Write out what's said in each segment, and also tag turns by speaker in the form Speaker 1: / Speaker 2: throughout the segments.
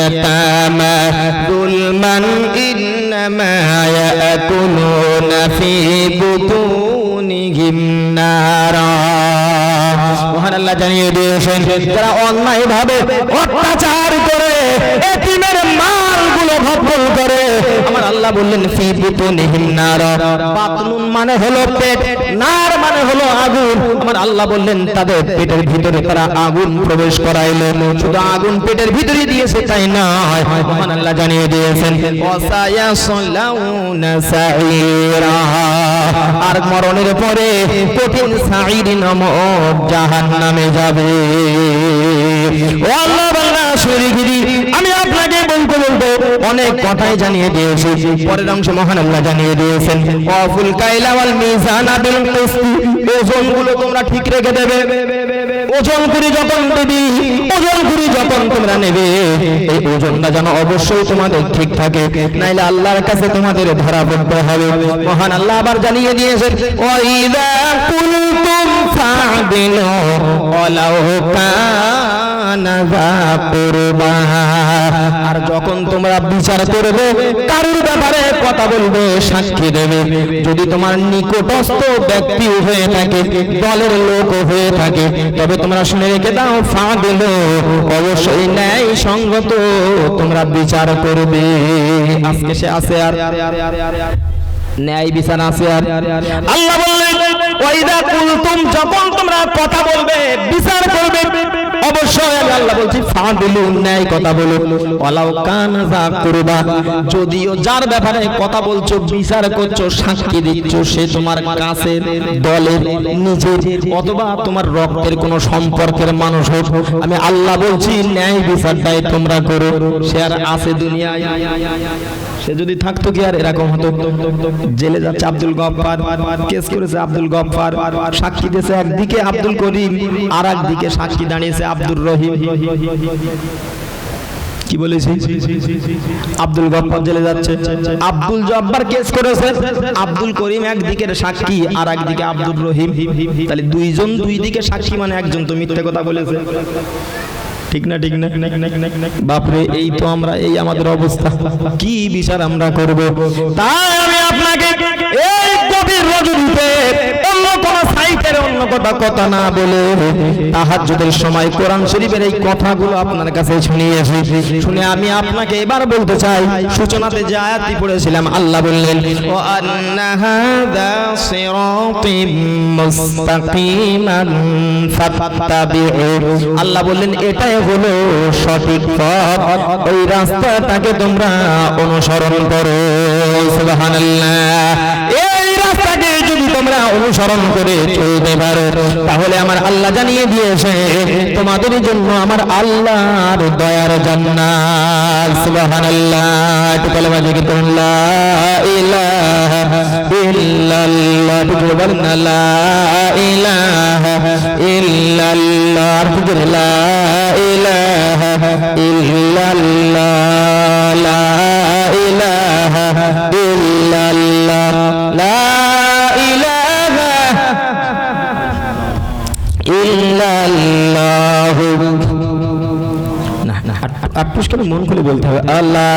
Speaker 1: اليتامى ظلما إنما يأكلون في بطونهم نارا মহান আল্লাহ জানিয়ে দিয়েছেন যারা অন্যায়ভাবে অত্যাচার করে এতিমের মালগুলো ভক্ষণ করে আমার আল্লাহ বললেন ফি বুতুনিহিম নার বাতনুন মানে হলো পেট নার মানে হলো আগুন আমার আল্লাহ বললেন তাদের পেটের ভিতরে তারা আগুন প্রবেশ করাইলো শুধু আগুন পেটের ভিতরে দিয়েছে তাই নয় মহান আল্লাহ জানিয়ে দিয়েছেন ওয়াসায়াসলাউনা সাঈরা আর মরণের পরে কঠিন সাঈর নামক জাহান্নামে যাবে ও আল্লাহ বান্দা শরীফি আমি আপনাকে বলতে অনেক কথাই জানিয়ে দিয়েছি পরের অংশ মহান আল্লাহ জানিয়ে দিয়েছেন ওয়াফুল কাইলা ওয়াল মিজানা বিল কিসত ওজনগুলো তোমরা ঠিক রেখে দেবে ওজন করে যখন দেবি ওজন করে যখন তোমরা নেবে এই ওজনটা যেন অবশ্যই তোমাদের ঠিক থাকে নাইলে আল্লাহর কাছে তোমাদের ধরা পড়তে হবে মহান আল্লাহ আবার জানিয়ে দিয়েছেন ওয়াইদা কুনতুম ফাদিলু ওয়ালাউ কানা যা কুরবা আর যখন তোমরা বিচার করবে কারোর ব্যাপারে কথা বলবে সাক্ষী দেবে যদি তোমার নিকটস্থ ব্যক্তি হয়ে থাকে দলের লোক হয়ে থাকে তবে তোমরা শুনে রেখে দাও ফাদিল অবশ্যই ন্যায় সঙ্গত তোমরা বিচার করবে আজকে সে আছে আর ন্যায় বিচার আছে আর আল্লাহ বললেন ওয়াইদা কুলতুম যখন তোমরা কথা বলবে বিচার করবে অবশ্যই আমি আল্লাহ বলছি ফাদিলু ন্যায় কথা বলো ওয়ালাউ কানা যা কুরবা যদিও যার ব্যাপারে কথা বলছো বিচার করছো সাক্ষী দিচ্ছ সে তোমার কাছের দলের নিজের অথবা তোমার রক্তের কোনো সম্পর্কের মানুষ হোক আমি আল্লাহ বলছি ন্যায় বিচারটাই তোমরা করো সে আর আছে দুনিয়ায় সে যদি থাকতো কি আর এরকম হতো জেলে যাচ্ছে আব্দুল গফফার কেস করেছে আব্দুল গফফার সাক্ষী দিয়েছে একদিকে আব্দুল করিম আর একদিকে সাক্ষী দাঁড়িয়েছে আব্দুর রহিম কি বলেছি আব্দুল গফফার জেলে যাচ্ছে আব্দুল জব্বার কেস করেছে আব্দুল করিম একদিকের সাক্ষী আর একদিকে আব্দুর রহিম তাহলে দুইজন দুই দিকে সাক্ষী মানে একজন তো মিথ্যা কথা বলেছে ঠিক না ঠিক না বাপরে এই তো আমরা এই আমাদের অবস্থা কি বিচার আমরা করব তাই আমি আপনাকে এই গভীর রজনীতে অন্য কোন সাইটের অন্য কথা না বলে তাহাজ্জুদের সময় কোরআন শরীফের এই কথাগুলো আপনার কাছে শুনিয়েছি শুনে আমি আপনাকে এবার বলতে চাই সূচনাতে যে আয়াতটি পড়েছিলাম আল্লাহ বললেন ওয়া আন্না হাযা সিরাতিম মুস্তাকিমান ফাত্তাবিউ আল্লাহ বললেন এটাই হলো সঠিক পথ ওই রাস্তাটাকে তোমরা অনুসরণ করো সুবহানাল্লাহ এই রাস্তাকে যদি তোমরা অনুসরণ করে চলতে পারো তাহলে আমার আল্লাহ জানিয়ে দিয়েছে তোমাদের জন্য আমার আল্লাহর দয়ার জান্নাত সুবহানাল্লাহ একটু কলমা জিকির করুন লা ইলাহা ইল্লাল্লাহ একটু বলুন লা ইলাহা ইল্লাল্লাহ একটু লা ইলাহা ইল্লাল্লাহ লা ইলাহা ইল্লাল্লাহ লা ইলাহা ইল্লাল্লাহ না আপনি কেন মন খুলে বলতে হবে লা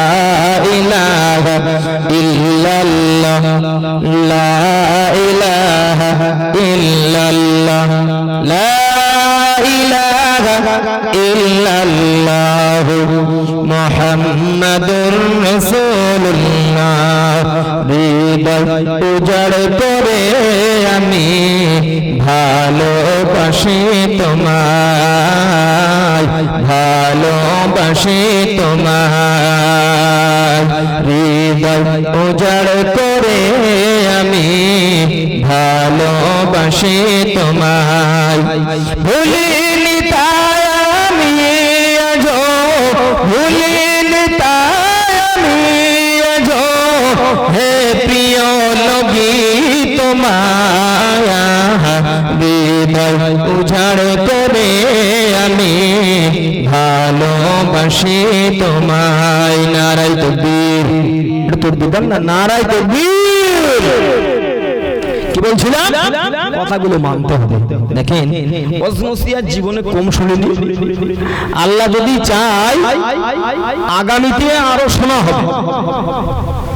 Speaker 1: ইলাহা ইল্লাল্লাহ লা ইলাহা ইল্লাল্লাহ লা ইলাহা ইল্লাল্লাহ মুহাম্মাদুর রাসূলুল্লাহ হৃদয় উজাড় করে আমি ভালোবাসি তোমায় ভালোবাসি তোমায় হৃদয় উজাড় করে আমি ভালোবাসি তোমায় ভুলিনি তাই আমি আজো ভুলিনি তাই আমি আজো হে প্রিয় নবী তোমায় হৃদয় উজাড় করে আমি ভালোবাসি তোমায় নারায়ে তাকবীর একটু দিবেন না নারায়ে তাকবীর কি বলছিলাম কথাগুলো মানতে হবে। দেখেন ওয়াজনসিয়ার জীবনে কম শুনিনি, আল্লাহ যদি চায় আগামীতে আরো শোনা হবে,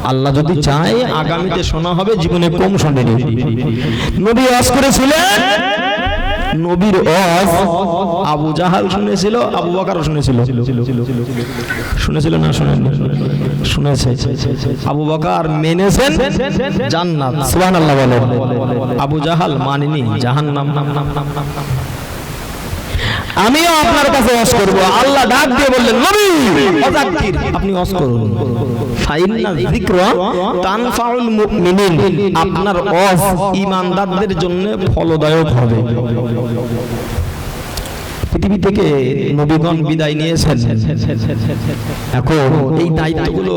Speaker 1: আল্লাহ যদি চায় আগামীতে শোনা হবে, জীবনে কম শুনিনি। নবী ওয়াজ করেছিলেন, নবীর ওয়াজ আবু জাহাল শুনেছিল, আবু বকরও শুনেছিল। শুনেছিল না শুনেননি? শুনেছে। আবু বকর মেনেছেন জান্নাত, সুবহানাল্লাহ বলেন। আবু জাহাল মানেনি জাহান্নাম। আমিও আপনার কাছে ওয়াজ করব। আল্লাহ ডাক দিয়ে বললেন, নবী ওয়াজাক্কির, আপনি ওয়াজ করুন। ফাইন্না যিকরা তানফাউল মুমিনিন, আপনার ওয়াজ ঈমানদারদের জন্য ফলদায়ক হবে। পৃথিবী থেকে নবীগণ বিদায় নিয়েছেন, এখন এই দায়িত্বগুলো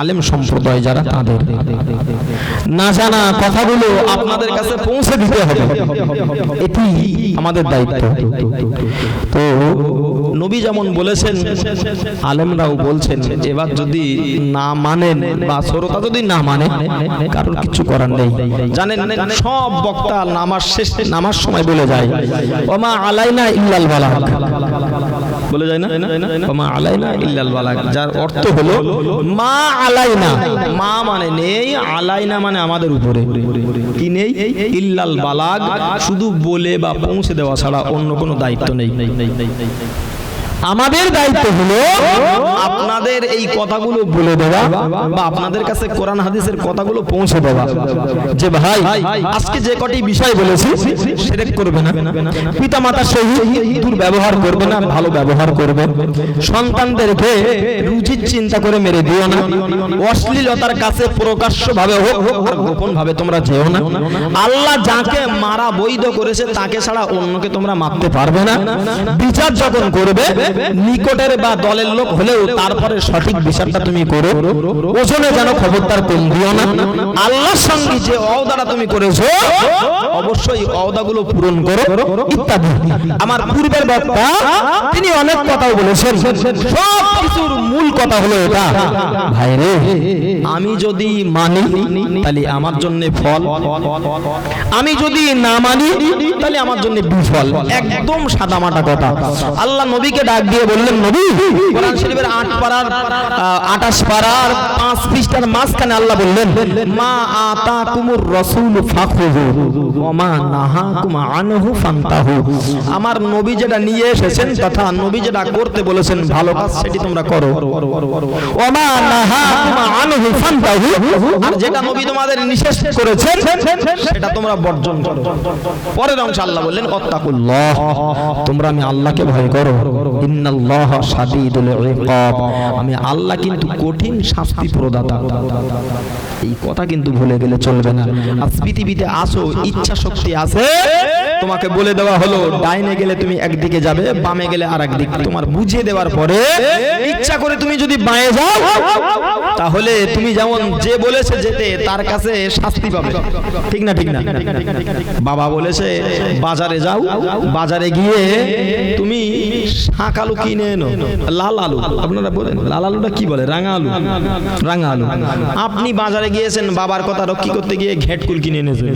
Speaker 1: আলেম সম্প্রদায় যারা, তাদের না জানা কথাগুলো আপনাদের কাছে পৌঁছে দিতে হবে, এটি আমাদের দায়িত্ব। তো নবী যেমন বলেছেন, আলেমরাও বলছেন, এবার যদি না মানেন বা শ্রোতা যদি না মানে, কারণ কিছু করার নেই। জানেন সব বক্তা নামাজ সময় বলে যায়, ওমা আলাইনা ইল্লাল বালাগ, বলে যায় না, ওমা আলাইনা ইল্লাল বালাগ, যার অর্থ হলো মা আলাইনা, মা মানে নেই, আলাইনা মানে আমাদের উপরে কি নেই, ইল্লাল বালাগ, শুধু বলে বা পৌঁছে দেওয়া ছাড়া অন্য কোনো দায়িত্ব নেই। আমাদের দায়িত্ব হলো আপনাদের এই কথাগুলো বলে দেওয়া বা আপনাদের কাছে কোরআন হাদিসের কথাগুলো পৌঁছে দেওয়া, যে ভাই আজকে যে কটি বিষয় বলেছি শিরক করবে না, পিতামাতার সহিত দুর্ব্যবহার করবে না, ভালো ব্যবহার করবে, সন্তানদেরকে রুচির চিন্তা করে মেরে দিও না, অশ্লীলতার কাছে প্রকাশ্যভাবে হোক আর গোপন ভাবে তোমরা যেও না, আল্লাহ যাকে মারা বৈধ করেছে তাকে ছাড়া অন্যকে তোমরা মারতে পারবে না, বিচার যখন করবে নিকটের বা দলের লোক হলেও তারপরে সঠিক বিচারটা তুমি করো, ওজনে যেন খবরদার কম দিও না, আল্লাহর সঙ্গে যে ওয়াদাটা তুমি করেছো অবশ্যই ওয়াদাগুলো পূরণ করো, ইত্যাদি। আমার পূর্বের বক্তা তিনি অনেক কথাও বলেছেন, সব কিছুর মূল কথা হলো এটা, ভাইরে আমি যদি মানি তাহলে আমার জন্য ফল, আমি যদি না মানি তাহলে আমার জন্য বিফল, একদম সাদামাটা কথা। আল্লাহ নবীকে ডাক দিয়ে বললেন, নবী কোরআন শরীফের 8 পারার 28 পারার 5 পৃষ্ঠার মাঝখানে আল্লাহ বললেন, মা আতাকুমুর রাসূল ফাখুযু ওয়া মা নাহাকুম আনহু ফান্তাহু, আমার নবী যেটা নিয়ে এসেছেন তথা নবী যেটা করতে বলেছেন ভালো কাজ সেটি তোমরা করো, ওয়া মা নাহাকুম আনহু ফান্তাহু, আর যেটা নবী তোমাদের নিষেধ করেছেন সেটা তোমরা বর্জন করো। পরের অংশে আল্লাহ বললেন, আত্তাকুল্লাহ, তোমরা আমি আল্লাহকে ভয় করো, ইন্নাল্লাহ শাদীদুল ইকাব, আমি আল্লাহ কিন্তু কঠিন শাস্তি প্রদাতা। এই কথা কিন্তু ভুলে গেলে চলবে না। আজ পৃথিবীতে আসো, ইচ্ছা শক্তি আছে, তোমাকে বলে দেওয়া হলো ডাইনে গেলে তুমি একদিকে যাবে, বামে গেলে আরেক দিক, তোমার বুঝিয়ে দেওয়ার পরে ইচ্ছা করে তুমি যদি বাঁয়ে যাও তাহলে তুমি যেমন যে বলেছে যেতে তার কাছে শাস্তি পাবে, ঠিক না? ঠিক না? বাবা বলেছে বাজারে যাও, বাজারে গিয়ে তুমি শাক আলু কিনে এনো, লাল আলু, আপনারা বলেন লাল আলুটা কি বলে, রাঙা আলু, রাঙা আলু। আপনি বাজারে গিয়েছেন বাবার কথা রক্ষী করতে গিয়ে ঘেটকুল কিনে এনেছেন,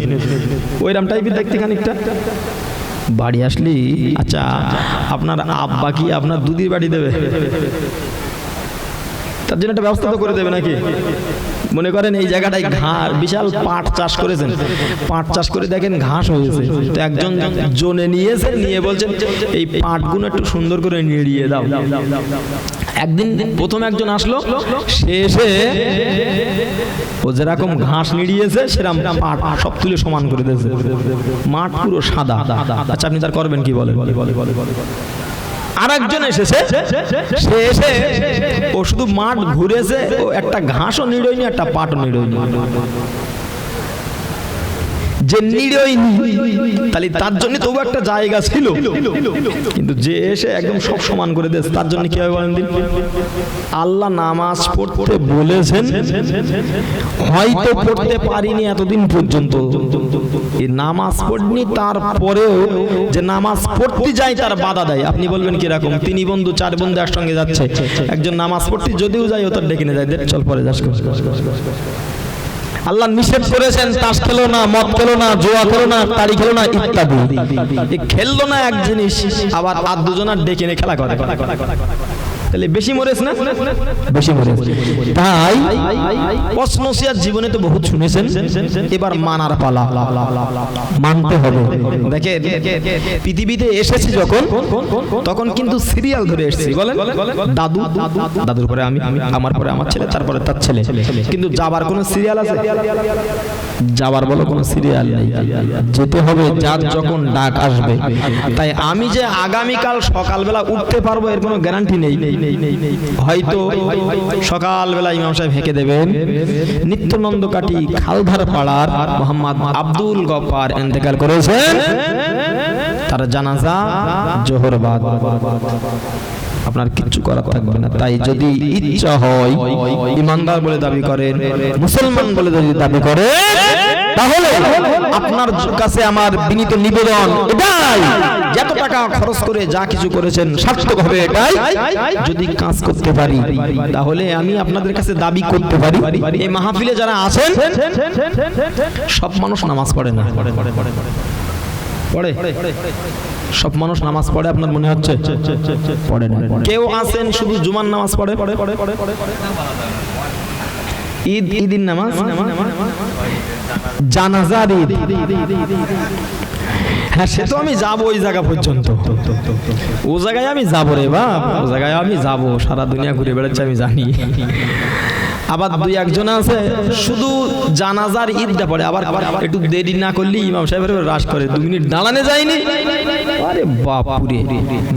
Speaker 1: ওইরকম টাইপের দেখতে খানিকটা। বাড়ি আসলি, আচ্ছা আপনার আব্বা কি আপনার দুধের বাড়ি দেবে? তার জন্য একটা ব্যবস্থা তো করে দেবে নাকি? মনে করেন এই জায়গাটায় ঘাস, বিশাল পাট চাষ করেছেন, পাট চাষ করে দেখেন ঘাস হয়েছে, তো একজন জনে নিয়েছে, নিয়ে বলছেন এই পাটগুলো একটু সুন্দর করে নিড়িয়ে দাও। একদিন প্রথম একজন আসলো, সে এসে ও যেরকম ঘাস নিড়িয়েছে সেরকম পাট সব তুলে সমান করে দিয়েছে, মাঠ পুরো সাদা। আচ্ছা আপনি তার করবেন কি? বলে আরেকজন এসেছে, সে এসে ও শুধু মাঠ ঘুরেছে, ও একটা ঘাসও নিড়ইনি, একটা পাটও নিড়ইনি। যে নিড়ইনি তাহলে তার জন্য তবু একটা জায়গা ছিল, কিন্তু যে এসে একদম সব সমান করে দিয়েছে তার জন্য কি হবে বলেন দিন? আল্লাহ নামাজ পড়তে বলেছেন, হয়তো পড়তে পারিনি এতদিন পর্যন্ত, এই নামাজ পড়নি, তারপরেও যে নামাজ পড়তে যায় তার বাধা দেয়। আপনি বলবেন কিরকম? 3 বন্ধু 4 বন্ধু একসঙ্গে যাচ্ছে, একজন নামাজ পড়তে যদিও যায় ও তার ডেকে নিয়ে যায়, চল পরে যাস। আল্লাহ নিষেধ করেছেন তাস খেলো না, মদ খেলো না, জুয়া খেলো না, তাড়ি খেলো না ইত্যাদি। এই খেললো না এক জিনিস, আবার আর দুজনের ডেকে এনে খেলা করে, তাহলে বেশি মরেছ না? বেশি মরেছ। তাই অসনসিয়ার জীবনে তো বহুত শুনেছেন, এবার মানার পালা, মানতে হবে। দেখে পৃথিবীতে এসেছি যখন, তখন কিন্তু সিরিয়াল ধরে এসেছি। বলেন দাদু, দাদুর পরে আমি, আমার পরে আমার ছেলে, তারপরে তার ছেলে। কিন্তু যাবার কোনো সিরিয়াল আছে? যাবার বলো কোনো সিরিয়াল নেই। যেতে হবে যার যখন ডাক আসবে। তাই আমি যে আগামীকাল সকালবেলা উঠতে পারবো এর কোনো গ্যারান্টি নেই। হয়তো সকালবেলা ইমাম সাহেব হেঁকে দেবেন নিত্যানন্দ কাটি খালধার পাড়ার মোহাম্মদ আব্দুল গফফার ইন্তেকাল করেছেন, তার জানাজা জোহর বাদ, আপনার কিচ্ছু করার থাকবে না। তাই যদি ইচ্ছা হয়, ইমানদার বলে দাবি করেন, মুসলমান বলে যদি দাবি করেন, তাহলে আপনার কাছে আমার বিনীত নিবেদন এটাই, যত টাকা খরচ করে যা কিছু করেছেন সার্থক হবে এটাই। যদি কাজ করতে পারি তাহলে আমি আপনাদের কাছে দাবি করতে পারি, এই মাহফিলে যারা আছেন সব মানুষ নামাজ পড়ে না। পড়ে? সব মানুষ নামাজ পড়ে আপনার মনে হচ্ছে? পড়ে না। কেউ আছেন শুধু জুমার নামাজ পড়ে, ঈদের নামাজ, জানাজার ঈদ, হ্যাঁ সে তো আমি যাবো ওই জায়গা পর্যন্ত, ও জায়গায় আমি যাবো রে বাপ, ও জায়গায় আমি যাবো, সারা দুনিয়া ঘুরে বেড়াচ্ছে আমি জানি। আবার দুই একজন আছে শুধু জানাজার ঈদটা পড়ে, আবার একটু দেরি না করলে ইমাম সাহেবের রাশ করে, 2 মিনিট দাঁড়ানো যায়নি। আরে বাপুরে,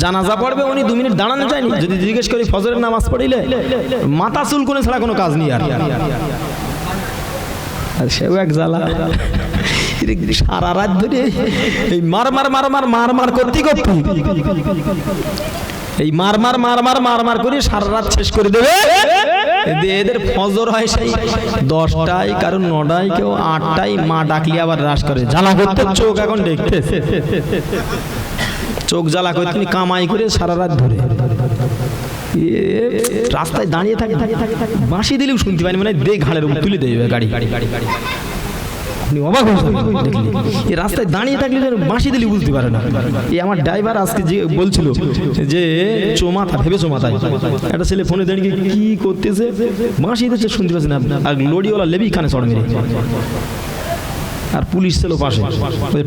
Speaker 1: জানাজা পড়বে উনি 2 মিনিট দাঁড়ানো যায়নি। যদি জিজ্ঞেস করি ফজরের নামাজ পড়িলে মাথা চুল করে ছাড়া কোনো কাজ নেই। আর সেও এক জ্বালা, সারা রাত ধরে এই মার মার মার মার মার মার করতে করতে, এই মার মার মার মার মার মার করে সারা রাত শেষ করে দেবে। এদের ফজর হয় সেই 10টায়, কারণ 9টায়, কেউ 8টায়। মা ডাকলি আবার রাশ করে, জ্বালা করতে চোখ এখন দেখতে, চোখ জ্বালা করতে কামাই করে সারা রাত ধরে রাস্তায় দাঁড়িয়ে থাকে, বাঁশি দিলেও শুনতে পারি, মানে দে ঘাড়ের উপর তুলে দেবে গাড়ি। অবাক দেখলি এই রাস্তায় দাঁড়িয়ে থাকলে বাঁশি দিলে বুঝতে পারে না। এই আমার ড্রাইভার আজকে যে বলছিল যে চোমাথা, ভেবে চোমাথায় একটা ছেলে ফোনে দাঁড়িয়ে কি করতেছে, বাঁশি দিচ্ছে শুনতে পাচ্ছি না, আর লরিওয়ালা লেবি কানে চড় মেরে, আর পুলিশ ছিল পাশে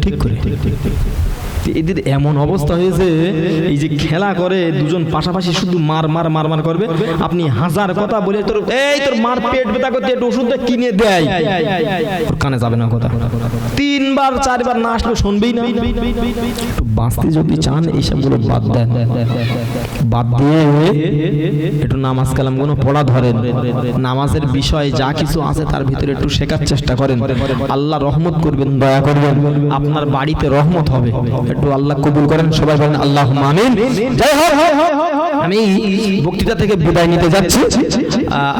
Speaker 1: ঠিক করে। এদের এমন অবস্থা হয়েছে, এই যে খেলা করে দুজন পাশাপাশি শুধু মার মার মার মার করবে। আপনি 1000 কথা বলে তোর এই তোর মার পেট ব্যথা করতে একটু ওষুধটা কিনে দেয়, তোর কানে যাবে না কথা। 3বার 4বার না আসলে শুনবেই না। একটু বাঁচতে যদি চান এইসবগুলো বাদ দেন, বাদ দিয়ে একটু নামাজ কালাম গুলো পড়া ধরেন, নামাজের বিষয় যা কিছু আছে তার ভিতরে একটু শেখার চেষ্টা করেন। আল্লাহ রহমত করবেন, দয়া করবেন, আপনার বাড়িতে রহমত হবে। একটু আল্লাহ কবুল করেন, সবাই বলেন আল্লাহুম্মা আমিন। জয় হোক। আমি বক্তৃতা থেকে বিদায় নিতে যাচ্ছি।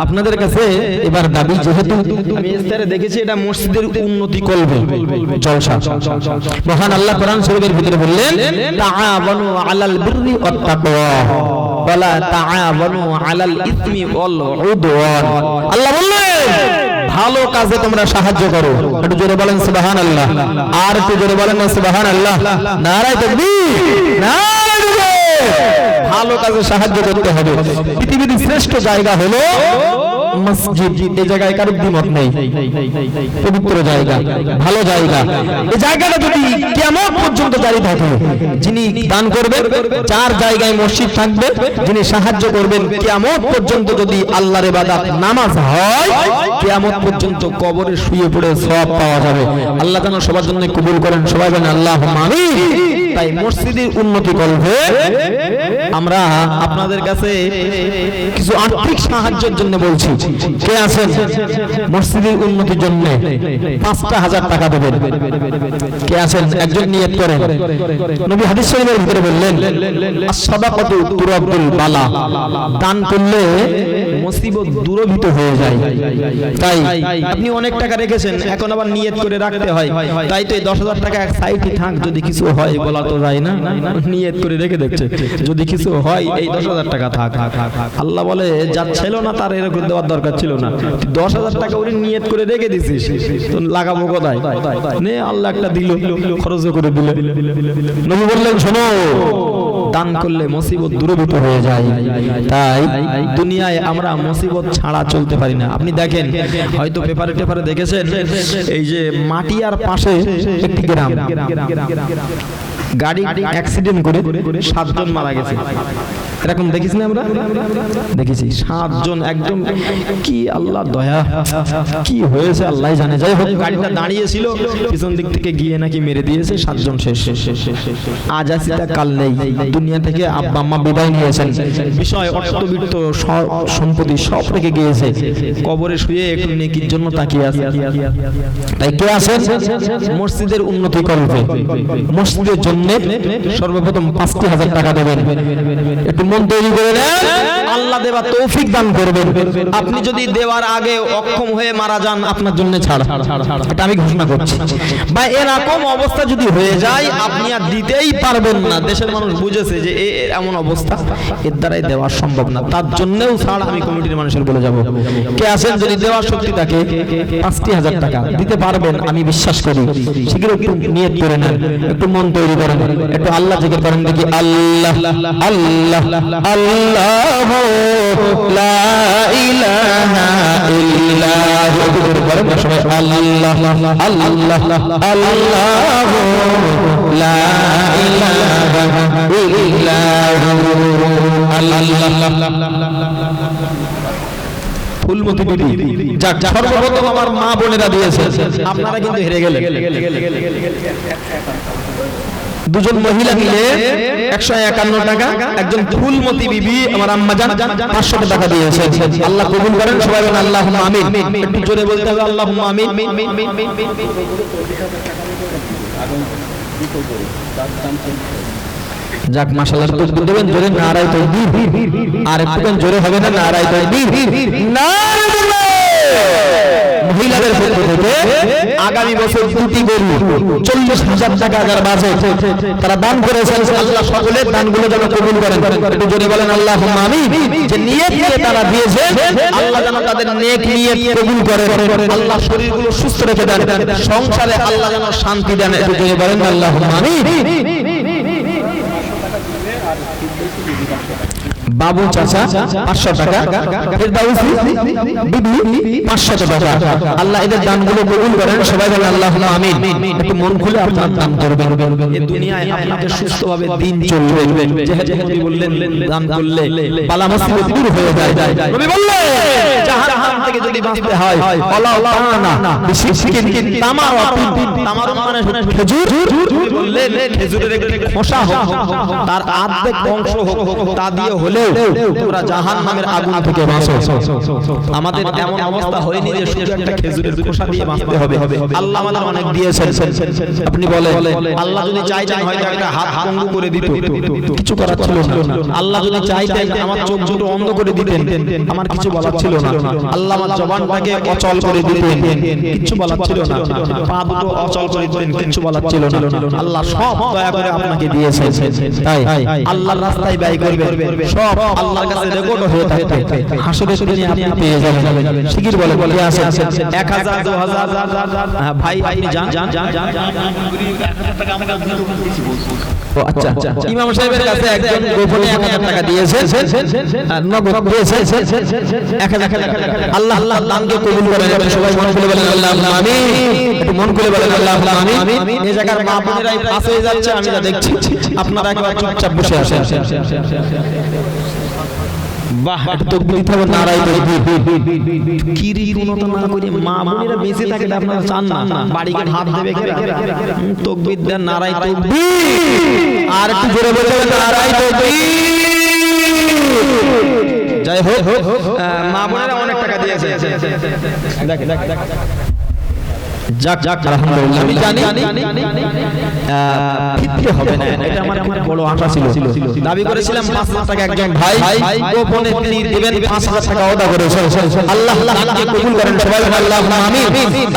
Speaker 1: আপনাদের কাছে এবার দাবি, যেহেতু আমি ইস্তারে দেখেছি এটা মসজিদের উন্নতি করবে, জলসা। মহান আল্লাহ কোরআন শরীফের ভিতরে বললেন, তাআওয়ানু আলাল বিররি ওয়াত তাকওয়া ওয়ালা তাআওয়ানু আলাল ইসমি ওয়াল উদওয়ান। আল্লাহ বললেন ভালো কাজে তোমরা সাহায্য করো। একটু জোরে বলেন সুবহানাল্লাহ, আর একটু জোরে বলেন না সুবহানাল্লাহ। নারায়ে তাকবীর, নারায়ে তাকবীর। ভালো কাজে সাহায্য করতে হবে। পৃথিবীর শ্রেষ্ঠ জায়গা হলো মসজিদ। এই জায়গায় কারো দ্বিমত নেই, পবিত্র জায়গা, ভালো জায়গা। এই জায়গাটা যদি কিয়ামত পর্যন্ত জারি থাকে, যিনি দান করবেন, চার জায়গায় মসজিদ থাকবে, যিনি সাহায্য করবেন, কিয়ামত পর্যন্ত যদি আল্লাহর ইবাদত নামাজ হয়, কিয়ামত পর্যন্ত কবরে শুয়ে পড়ে সওয়াব পাওয়া যাবে। আল্লাহ যেন সবার জন্য কবুল করেন, সবাই বলেন আল্লাহুম্মা আমিন। তাই মসজিদের উন্নতি করবে আমরা আপনাদের কাছে কিছু আর্থিক সাহায্যের জন্য বলছি। কে আছেন মসজিদের উন্নতির জন্য 5,000 টাকা দেবেন? কে আছেন? একজন নিয়ত করেন। নবী হাদিস শরীফের ভিতরে বললেন, আস-সাদাকাতু তুরাদ্দুল বালা, দান করলে মুসিবত দূরীভূত হয়ে যায়। তাই আপনি অনেক টাকা রেখেছেন, এখন আবার নিয়ত করে রাখতে হয়। তাই তো এই 10,000 টাকা এক সাইডে থাক, যদি কিছু হয় বলা তো যায় না, নিয়ত করে রেখে দেখছে যদি কিছু হয় এই 10,000 টাকা থাক। আল্লাহ বলে যা ছিল না তার এরকম দেওয়ার দরকার ছিল না, 10,000 টাকা ওরে নিয়ত করে রেখে দিছিস, তো লাগাবো কোথায়? নে আল্লাহ একটা দিল, খরচ করে দিল। নবী বললেন শোনো, দান করলে মুসিবত দূরীভূত হয়ে যায়। তাই দুনিয়ায় আমরা মুসিবত ছাড়া চলতে পারি না। আপনি দেখেন, হয়তো পেপারে টেপারে দেখেছেন, এই যে মাটিয়ার পাশে একটি গ্রাম, গাড়ি অ্যাক্সিডেন্ট করে 7 জন মারা গেছে। এরকম দেখিস না আমরা? দেখেছি 7 জন, একদম কি আল্লাহ দয়া, কি হয়েছে আল্লাহ জানে। যাই হোক, গাড়িটা দাঁড়িয়ে ছিল, পিছন দিক থেকে গিয়ে নাকি মেরে দিয়েছে, 7 জন শেষ। আজ আসি তা কাল নেই, দুনিয়া থেকে আব্বা আম্মা বিদায় নিয়েছেন, বিষয় অর্থবিত্ত সম্পত্তি সব রেখে গিয়েছে, কবরে শুয়ে একটু নেকির জন্য তাকিয়ে আছে। তাই কে আছেন? মসজিদের উন্নতি করবে, মসজিদের জন্য সর্বপ্রথম 5,000 টাকা দেবেন। একটু মন তৈরি করে নেন, আল্লাহ দেওয়া তৌফিক দান করবেন। আপনি যদি দেওয়ার আগে অক্ষম হয়ে মারা যান, আপনার জন্য ছাড়, এটা আমি ঘোষণা করছি। বা এরকম অবস্থা যদি হয়ে যায় আপনি আর দিতেই পারবেন না, দেশের মানুষ বুঝেছে যে এমন অবস্থা, এর দ্বারাই দেওয়া সম্ভব না, তার জন্যও ছাড় আমি কমিটির মানুষের বলে যাব। কে আছেন যদি দেওয়ার শক্তি থাকে 5,000 টাকা দিতে পারবেন? আমি বিশ্বাস করি। শীঘ্র একটু নিয়ত করে নেন, একটু মন তৈরি করেন, একটু আল্লাহ জিকির করেন দেখি। আল্লাহ আল্লাহ আল্লাহ লা ইলাহা ইল্লাহু, বলেন না সবাই? আল্লাহ আল্লাহ আল্লাহ লা ইলাহা ইল্লাহু আল্লাহ। ফুলমতি বিবি, যাক সর্বপ্রথম আমার মা বোনেরা দিয়েছে, আপনারা কিন্তু হেরে গেলেন। দুজন মহিলা মিলে 151 টাকা, একজন ফুলমতি বিবি আমার আম্মা জান 500 টাকা দিয়েছে। আল্লাহ কবুল করেন, সবাই বলেন আল্লাহুম্মা আমিন। একটু জোরে বলতে হবে আল্লাহুম্মা আমিন। যাক মাশাআল্লাহ, তাকবীর দেবেন জোরে, নারায়ে তাকবীর। আর একটু জোরে হবে না, নারায়ে তাকবীর, নারায়ে। মহিলাদের পক্ষ থেকে আগামী বছর 2টি গরু 40,000 টাকা আগার বাজেট তারা দান করেছেন। আল্লাহ সকলের দানগুলো যেন কবুল করেন। একটু জোরে বলেন আল্লাহুম্মা আমিন। যে নিয়ত করে তারা দিয়েছে, আল্লাহ যেন তাদের নেক নিয়ত কবুল করেন। আল্লাহ শরীরগুলো সুস্থ রেখে দেন, সংসারে আল্লাহ যেন শান্তি দেন। একটু জোরে বলেন আল্লাহুম্মা আমিন। বাবু চাচা 500 টাকা, ফেরদাউসি বিবি 500 টাকা। আল্লাহ এদের দানগুলো কবুল করেন, সবাই বলেন আল্লাহুম্মা আমিন। একটু মন খুলে আপনারা দান করবেন। এই দুনিয়ায় আপনাদের সুস্থভাবে দিন চলবে। যেহেতু বললেন দান করলে বালা মুসিবত দূর হয়ে যায়। নবী বললেন জাহান্নাম থেকে যদি বাঁচতে হয়, ওয়ালাউ তানা বিশিকিন তামারাতিন, তামারুন মানে খেজুর, বললেন খেজুরের একটি খোসা হোক, তার অর্ধেক অংশ হোক, তা দিয়ে হলেও তোমরা জাহান্নামের আগুন থেকে বাঁচো। আমাদের এমন অবস্থা হয়নি যে শুধু একটা খেজুরের খোসা দিয়ে বাঁচতে হবে। আল্লাহ আমাদের অনেক দিয়েছেন। আপনি বলেন আল্লাহ যদি চাইতেন হয়তো একটা হাত পঙ্গু করে দিত, কিছু করার ছিল না। আল্লাহ যদি চাইতেন আমার চোখ দুটো অন্ধ করে দিতেন, আমার কিছু বলার ছিল না। আল্লাহ আমার জবানটাকে অচল করে দিতেন, কিছু বলার ছিল না। পা দুটো অচল করে দিতেন, কিছু বলার ছিল না। আল্লাহ সব দয়া করে আপনাকে দিয়েছেন। তাই আল্লাহর রাস্তায় ব্যয় করবেন, সব আল্লাহর কাছে রেকর্ড হয়ে থাকবে। হাসরের দিনে আপনি পেয়ে যাবেন। শিগগির বলেন কে আছে? 1000 2000 ভাই আপনি যান। ও আচ্ছা, ইমাম সাহেবের কাছে একজন গোপনে 1000 টাকা দিয়েছে, নগদ দিয়েছে 1000 টাকা। আল্লাহ আল্লাহ দানকে কবুল করেন। সবাই মন খুলে বলেন আল্লাহুম্মা আমিন। একটু মন খুলে বলেন আল্লাহুম্মা আমিন। এই জায়গার মা বোনেরাই পাস হয়ে যাচ্ছে, আমি যা দেখছি। আপনারা একবার চুপচাপ বসে আছেন। বাহ, একটু তাকবীর দিতে হবে, নারায়ে তাকবীর। কিরিগুণতা না করে মা বোনেরা বেঁচে থাকে, আপনারা চান না বাড়িতে হাত দেবে কেরা? তাকবীর দেন, নারায়ে তাকবীর। আর একটু জোরে বলতে হবে নারায়ে তাকবীর। যাই হোক, মা বোনেরা অনেক টাকা দিয়েছে। দেখ যাক যাক আলহামদুলিল্লাহ আমি জানি ফিতরে হবে না, এটা আমার খুব বড় আশা ছিল। দাবি করেছিলাম 5 লাখ টাকা একজন ভাই গোপনে তিনি দিবেন, 5 লাখ টাকা ওয়াদা করেছেন। আল্লাহ তাআলা কবুল করেন সবাই আল্লাহুম্মা আমিন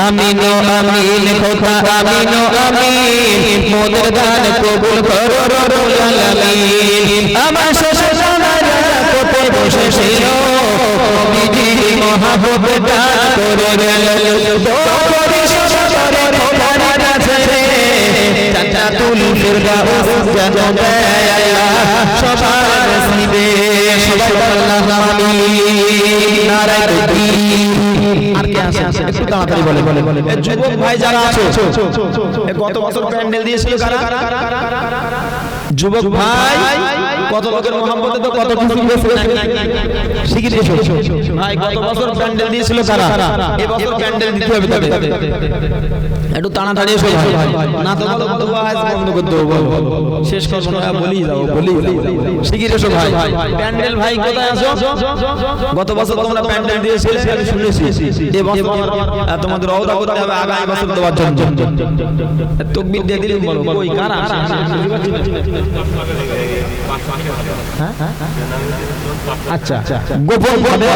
Speaker 1: আমিন আমিন খোদা আমিন আমিন মোদের দান কবুল করো রব্বুল আলামিন। আমার শেষ জানাজা কোটে বসে ছিল নবীজির মহব্বত দান করে গেলেন জান্নাতুল ফিরদাউস জান্নাতে আল্লাহ সবার নসিবে সবাই আল্লাহুম্মা আমিন। নারে তাকবীর। আর কে আছে একটু তাড়াতাড়ি বলে এই যুবক ভাই যারা আছো গত বছর প্যান্ডেল দিয়েছিল কারা? যুবক ভাই কত লোকের মহব্বতে তো কত কিছু দিয়েছে শিখে দিয়েছো ভাই। গত বছর প্যান্ডেল দিয়েছিল কারা? এই বছর প্যান্ডেল দিতে হবে তবে একটু তাড়াতাড়ি এসো ভাই, না তো আজ বন্ধ করে দেবো, শেষ করবো না, বলি যাও শিখে এসো ভাই। প্যান্ডেল ভাই কোথায় আছো? গত বছর তোমরা প্যান্ডেল দিয়েছিলে আমি শুনেছি, এই বছর তোমাদের ওয়াদা করতে হবে আগামী বছর দেওয়ার জন্য। তাকবীর দিয়ে দিলেন বলো কই কারা? আচ্ছা গোপন ভাবে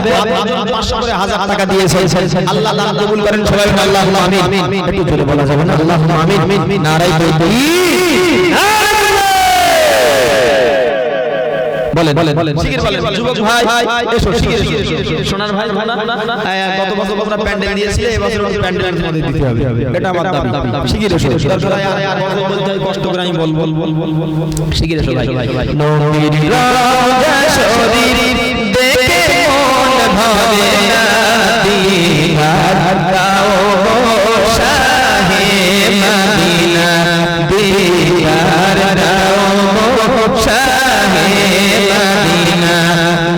Speaker 1: 500 করে 1000 টাকা দিয়েছেন, আল্লাহ দান কবুল করেন সবাই আল্লাহুম্মা আমিন। একটু জোরে বলা যাবে না আল্লাহুম্মা আমিন। নারে তাকবীর। বলেন শিগগির বলেন যুবক ভাই এসো শিগগির সোনার ভাই গত বছর তোমরা প্যান্ডেল দিয়েছিলে, এই বছর প্যান্ডেল তোমাদের দিতে হবে, এটা আমার দাবি। শিগগির এসো দরকার আর বলতে কষ্ট করে আমি বল শিগগির এসো ভাই। নবীর রওজা শরীফ দেখে মন ভরে না দিদার দাও শাহে মদিনা দিদার দাও শাহে মদিনা।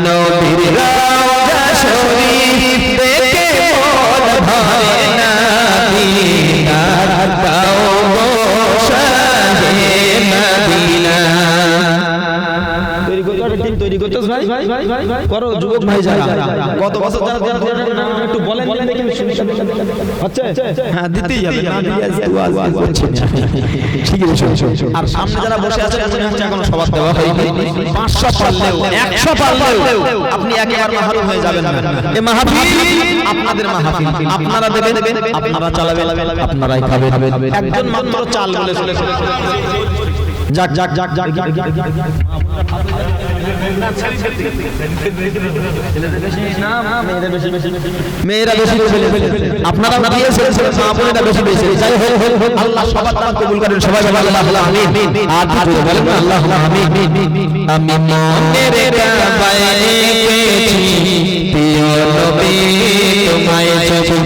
Speaker 1: নবীর রওজা শরীফ দেখে মন ভরে না দিদার দাও শাহে মদিনা। তৈরি করতে ভাই করো যুবক ভাই যারা গত বছর যারা একটু বলেন দেখি হচ্ছে হ্যাঁ দিতেই হবে না দিয়ে আজ করছেন ঠিক আছে। আর সামনে যারা বসে আছেন মনে হচ্ছে এখনো সবার দেওয়া হয়নি, 500 পারলেও 100 পারলেও আপনি একেবারে মাহরুম হয়ে যাবেন না। এই মাহফিল আপনাদের মাহফিল, আপনারা দেবেন, আপনারা চালাবেন, আপনারাই খাবেন। একজন মাত্র চাল বলে চলে যাক যাক যাক যাক মেয়েরা বেশি আপনারা দিয়েছেন আপনারা বেশি বেশি যাই হোক আল্লাহ সবার দান কবুল করেন সবাই আল্লাহুম্মা আমিন। আর জোরে বলেন আল্লাহুম্মা আমিন। আমি মনের কাবায় গেছি প্রিয় নবী তোমায় চোখে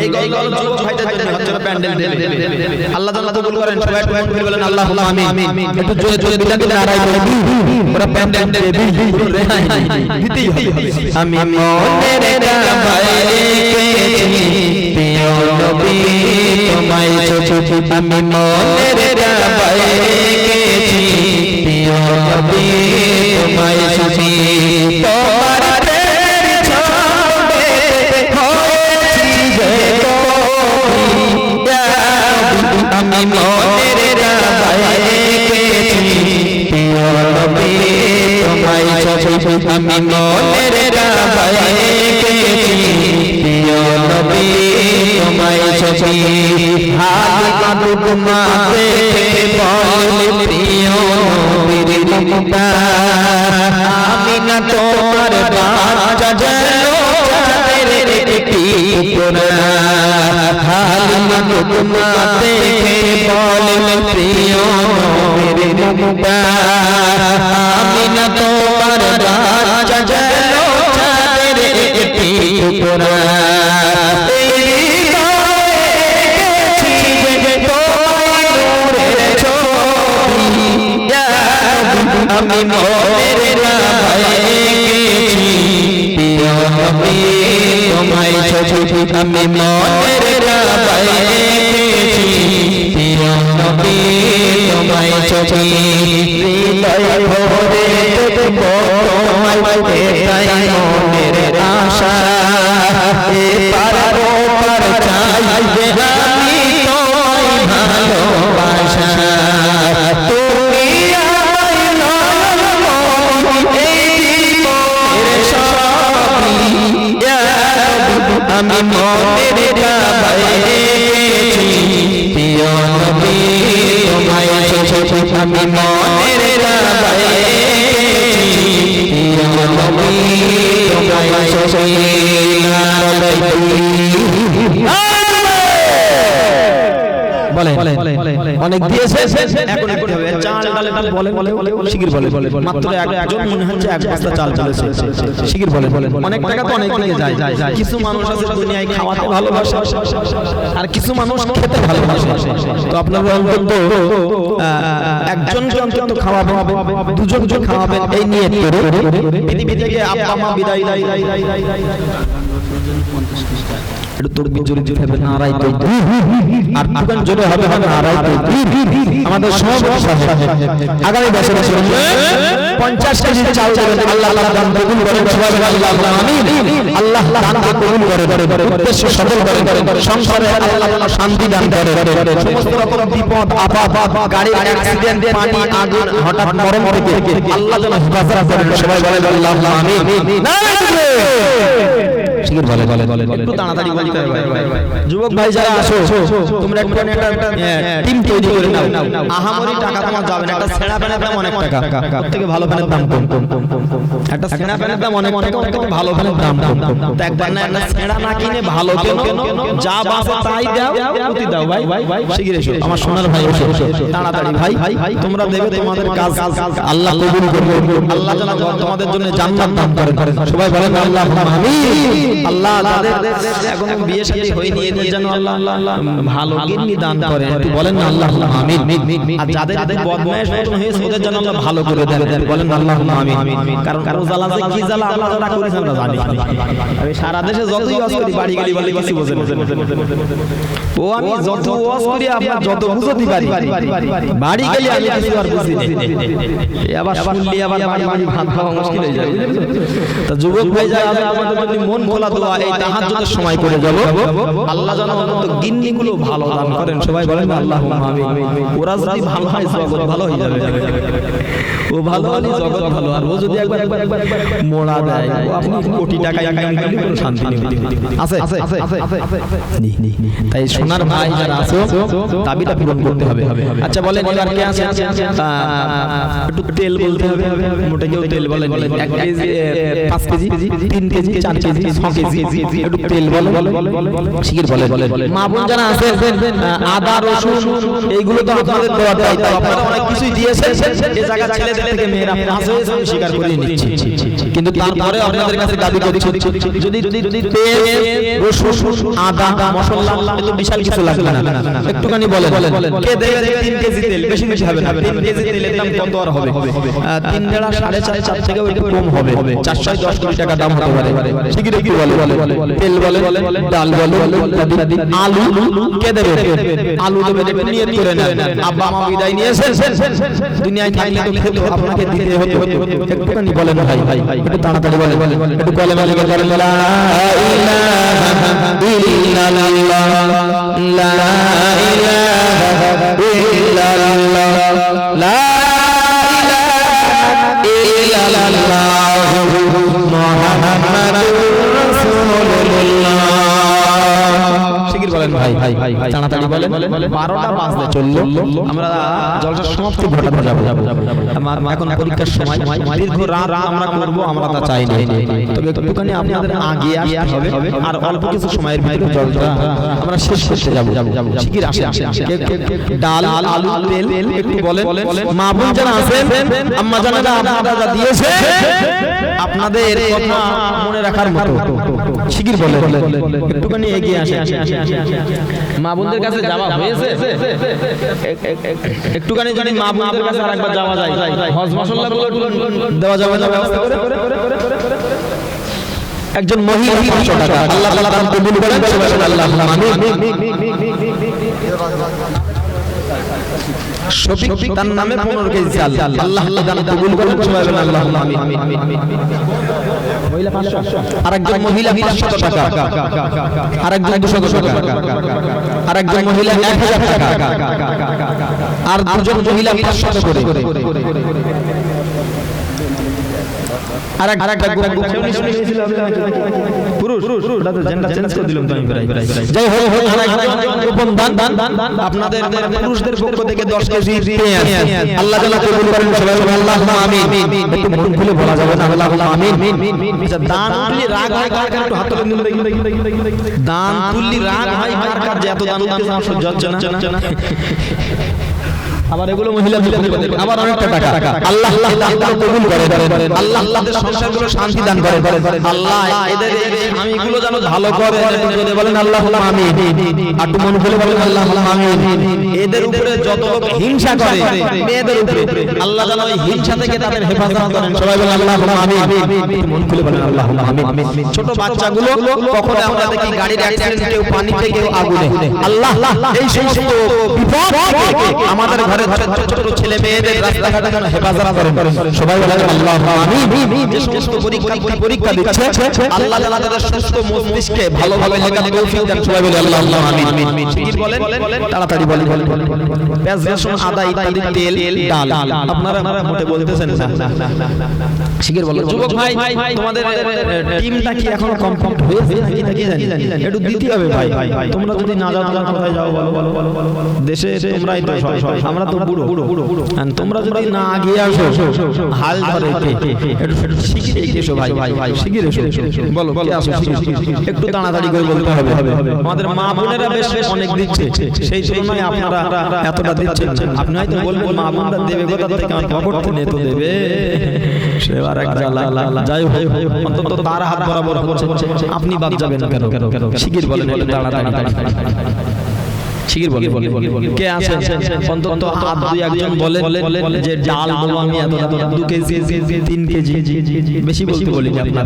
Speaker 1: এই গল যুবক ভাইদের জন্য হচ্ছে প্যান্ডেল দেবে আল্লাহ তাআলা কবুল করেন সবাই একটু বলেন আল্লাহুম্মা আমিন। একটু জোরে জোরে দিলেন নারাই বলেন ওরা প্যান্ডেল দেবে দিতেই হবে। আমি মনের কাবায় গেছি প্রিয় নবী তোমায় চোখে আমি মনের কাবায় গেছি প্রিয় নবী তোমায় চোখে তোমার প্রেমের ছন্দে হয়েছি যে আমি মনের কাবায় গেছি প্রিয় নবী তোমায় চোখে আমি মনের কাবায় গেছি প্রিয় নবী তোমায় চোখে হাত কাঁদুক মাতে বলে প্রিয় নবীর মুক্তা আমি না তোমার বাচ্চা যেন চাঁদের একটি টুকরা হাত কাঁদুক মাতে বলে প্রিয় নবীর মুক্তা আমি না তোমার বাচ্চা যেন চাঁদের একটি টুকরা আমি মনের কাবায় গেছি প্রিয় নবী তোমায় চোখে আমি মনের কাবায় গেছি প্রিয় নবী তোমায় চোখে হৃদয় ভরে দেখব তোমায় এটাই মনের আশা এ পার চাইবে আমি মনের কাবায় রেখেছি প্রিয় নবী তোমায় এসেছি আমি মনের কাবায় রেখেছি প্রিয় নবী তোমায় এসেছি বলেন অনেক দিয়েছে এখন একটু হবে চাল ডাল ডাল বলেন শিগগির বলেন মাত্র একজন মনে হচ্ছে এক বস্তা চাল চলেছে শিগগির বলেন অনেক টাকা তো অনেক দিকে যায় কিছু মানুষ আছে দুনিয়ায় খাওয়াতে ভালোবাসে আর কিছু মানুষ খেতে ভালোবাসে তো আপনারা অন্তত একজনকে অন্তত খাওয়াবেন দুজনকে খাওয়াবেন এই নিয়ত করে পৃথিবী থেকে আব্বা মা বিদায় একটু তকবীর জোরে জোরে হবে নারায়ে তাকবীর আর দোকান জোরে হবে নারায়ে তাকবীর আমাদের সভাপতি সাহেব আগামী বছর 50 কেজি চাল দেবেন আল্লাহ দান কবুল করেন সুবহানাল্লাহ আমিন আল্লাহ দান কবুল করেন উদ্দেশ্য সফল করেন সংসারে আল্লাহ শান্তি দান করেন সমস্ত রকম বিপদ আপদ গাড়ি অ্যাক্সিডেন্ট পানি আগুন হঠাৎ মরণ থেকে আল্লাহ যেন হেফাজত করেন সবাই বলেন আল্লাহুম্মা আমিন নারায়ে তাকবীর শিগগির বলে একটু তাড়াতাড়ি বলতে হবে যুবক ভাই যারা আসো তোমরা একটু একটা টিম তৈরি করে নাও আহামরি টাকা তোমার যাবে না একটা ছেঁড়া প্যানের দাম অনেক টাকা প্রত্যেককে ভালো প্যানের দাম কম একটা ছেঁড়া প্যানের দাম অনেক টাকা প্রত্যেককে ভালো প্যানের দাম কম তো একবার না একটা ছেঁড়া না কিনে ভালো কেন যা বাসে তাই দাও প্রতি দাও ভাই শিগগির এসো আমার সোনার ভাই এসো তাড়াতাড়ি ভাই তোমরা দেবে তোমাদের কাজ আল্লাহ কবুল করবে আল্লাহ যেন তোমাদের জন্য জান্নাত দান করেন সবাই বলেন আল্লাহুম্মা আমিন আল্লাহ যাদের এখন বিয়ে শাদী হয়নি এদের জন্য আল্লাহ ভালো কিডনি দান করেন একটু বলেন না আল্লাহুম্মা আমিন আর যাদের বদমাইশ মতন হয়েছে ওদের জন্য আল্লাহ ভালো করে দেন বলেন আল্লাহুম্মা আমিন কারণ জ্বালা যে কি জ্বালা আল্লাহ যারা করেছেন আমরা জানি আমি সারা দেশে যতই ওয়াজ করি বাড়ি গেলি বলে কিছু বোঝেন ও আমি যত ওয়াজ করি আপনার যত বুঝতে পারি বাড়ি গেলি আমি কিছু আর বুঝি না আবার শুনলি আবার বাড়ি ভাত খাওয়া মুশকিল হয়ে যায় তা যুবক ভাই যারা আমাদের জন্য মন খোলা দোয়া এই তাহাজ্জুদের সময় করে যাব আল্লাহ যেন অন্তত গিন্নিগুলো ভালো দান করেন সবাই বলেন আল্লাহুম্মা আমিন ওরা যদি ভালো হয় জগৎ ভালো হয়ে যাবে ও ভালো হলে জগৎ ভালো আর ও যদি একবার মোড়া দেয় আপনি কোটি টাকা ইনকাম করলে কোনো শান্তি নেই আছে তাই সোনার ভাই যারা আছো দাবিটা পূরণ করতে হবে আচ্ছা বলেন এবার কে আছে একটু তেল বলতে হবে মোটে কেউ তেল বলেন 1 KG 5 KG 3 KG 4 KG 6 KG একটু তেল বলেন শিগগির বলেন মা বোন যারা আছে আদা রসুন এইগুলো তো আপনাদের দেওয়া দায়িত্ব আপনারা অনেক কিছুই দিয়েছেন এই জায়গা ছেলেদের থেকে মেয়েরা পাস হয়েছে আমি স্বীকার করে নিচ্ছি কিন্তু তারপরে আপনাদের কাছে দাবি করছি যদি তেল রসুন আদা মশলা এত বিশাল কিছু লাগবে না একটুখানি বলেন কে দেবে 3 কেজি তেল বেশি হবে না 3 কেজি তেলের দাম কত আর হবে 3 ডেড়া 4.5 থেকে একটু কম হবে 410 কোটি টাকা দাম হতে পারে শিগগির একটু বলেন তেল বলেন ডাল বলেন আলু কে দেবে আলু দেবে একটু নিয়ত করে নেন আব্বা মা বিদায় নিয়েছেন দুনিয়ায় থাকলে তো খেতে আপনাকে দিতে হতো একটুখানি বলেন ভাই একটু তাড়াতাড়ি বলেন একটু কলেমা লিখে বলেন লা ইলাহা ইল্লাল্লাহ লা ইলাহা ইল্লাল্লাহ লা ইলাহা ইল্লাল্লাহ মুহাম্মাদুর রাসূলুল্লাহ শিগগির বলেন ভাই তাড়াতাড়ি বলেন 12টা বাজতে চললো আমরা জলসা সমাপ্তি ঘটাতে যাব এখন পরীক্ষার সময় দীর্ঘ রাত আমরা করব আমরা তা চাই না তবে একটুখানি আপনাদের আগে আসতে হবে আর অল্প কিছু সময়ের ভিতরে জলসা আমরা শেষ করতে যাব শিগগির আসেন ডাল আলু তেল একটু বলেন মা বোন যারা আছেন আম্মা জানেরা আপনারা যা দিয়েছে আপনাদের কথা মনে রাখার মতো শিগগির বলেন একটুখানি এগিয়ে আসেন মা বোনদের কাছে যাওয়া হয়েছে একটুখানি যদি মা বোনদের কাছে আরেকবার যাওয়া যায় হজ মাসাল্লাহগুলো দেওয়া যাবে না ব্যবস্থা করে একজন মহিলা 500 টাকা আল্লাহ তাআলা দান কবুল করেন সুবহানাল্লাহ আমিন শফিক তার নামে 15 কেজি চাল আল্লাহ দান কবুল করেন সুবহানাল্লাহ আমিন মহিলা 500 আরেকজন মহিলা 500 টাকা আরেকজন 200 টাকা আরেকজন মহিলা 1000 টাকা আর দুজন মহিলা 500 করে আরেকটা পুরো
Speaker 2: ওটা তো জেন্ডার চেঞ্জ করে দিলাম তো আমি প্রায়
Speaker 1: যাই হোক গোপন দান
Speaker 2: আপনাদের পুরুষদের পক্ষ থেকে 10 কেজি পেঁয়াজ
Speaker 1: আল্লাহ তাআলা কবুল করেন সবাই বলেন আল্লাহুম্মা আমিন একটু মন খুলে বলা যাবে না আল্লাহুম্মা আমিন
Speaker 2: আচ্ছা দান তুললি রাগ হয় কার কার একটু হাত তুলে দিন দান তুললি রাগ হয় কার কার যে এত দান উঠতেছে আমার সহ্য হচ্ছে না
Speaker 1: আবার এগুলো মহিলা আবার অনেকটা টাকা আল্লাহ দান কবুল করে আল্লাহ তাদের সংসারগুলো শান্তি দান করে
Speaker 2: আল্লাহ এদের স্বামীগুলো যেন ভালো করে
Speaker 1: যদি বলেন আল্লাহুম্মা আমিন একটু মন খুলে বলেন আল্লাহুম্মা আমিন
Speaker 2: এদের উপরে যত লোক হিংসা করে মেয়েদের উপরে আল্লাহ যেন ওই হিংসা থেকে তাদের হেফাজত করেন
Speaker 1: সবাই বলেন আল্লাহুম্মা আমিন মন খুলে বলেন আল্লাহুম্মা আমিন
Speaker 2: ছোট বাচ্চাগুলো কখনো আমরা দেখি গাড়ির অ্যাক্সিডেন্টে কেউ পানিতে কেউ আগুনে
Speaker 1: আল্লাহ এই সমস্ত বিপদ থেকে আমাদের ঘরে
Speaker 2: ছোট ছেলে মেয়েদের রাস্তাঘাটে যেন হেফাজত করেন
Speaker 1: সবাই বলেন আল্লাহুম্মা আমিন
Speaker 2: যে সমস্ত পরীক্ষা দিচ্ছে আল্লাহ তাআলা তাদের সুস্থ মস্তিষ্কে ভালোভাবে লেখার তৌফিক দেন সবাই বলেন আল্লাহুম্মা আমিন ঠিক বলেন
Speaker 1: তাড়াতাড়ি বলেন
Speaker 2: পেঁয়াজ রসুন আদা ইত্যাদি তেল ডাল আপনারা মোটে বলতেছেন না শিগগির বলেন যুবক ভাই তোমাদের টিমটা কি এখনো কমপ্লিট হয়েছে নাকি জানি একটু দিতে হবে ভাই তোমরা যদি না জানো কোথায় যাও বলো দেশে তোমরাই তো আমরা তো বুড়ো তোমরা যদি না আগিয়ে আসো হাল ধরে একটু শিখিয়ে এসো ভাই শিখিয়ে এসো বলো কে আসো একটু তাড়াতাড়ি করে বলতে হবে আমাদের মা বোনেরা বেশ অনেক দিচ্ছে সেই তুলনায় আপনারা এতটা দিচ্ছেন না আপনি হয়তো বলবেন মা বোনরা দেবে কোথা থেকে আমার পকেট থেকে তো দেবে সে আর এক জ্বালা যাই হোক অন্তত তার হাত বরাবর হচ্ছে আপনি বাদ যাবেন কেন শিখিয়ে বলেন একটু তাড়াতাড়ি শিগগির বলেন কে আছে অন্তত হাত দুই একজন বলেন যে ডাল দেবো আমি এত 2 কেজি 3 কেজি বেশি বলতে বলি আপনার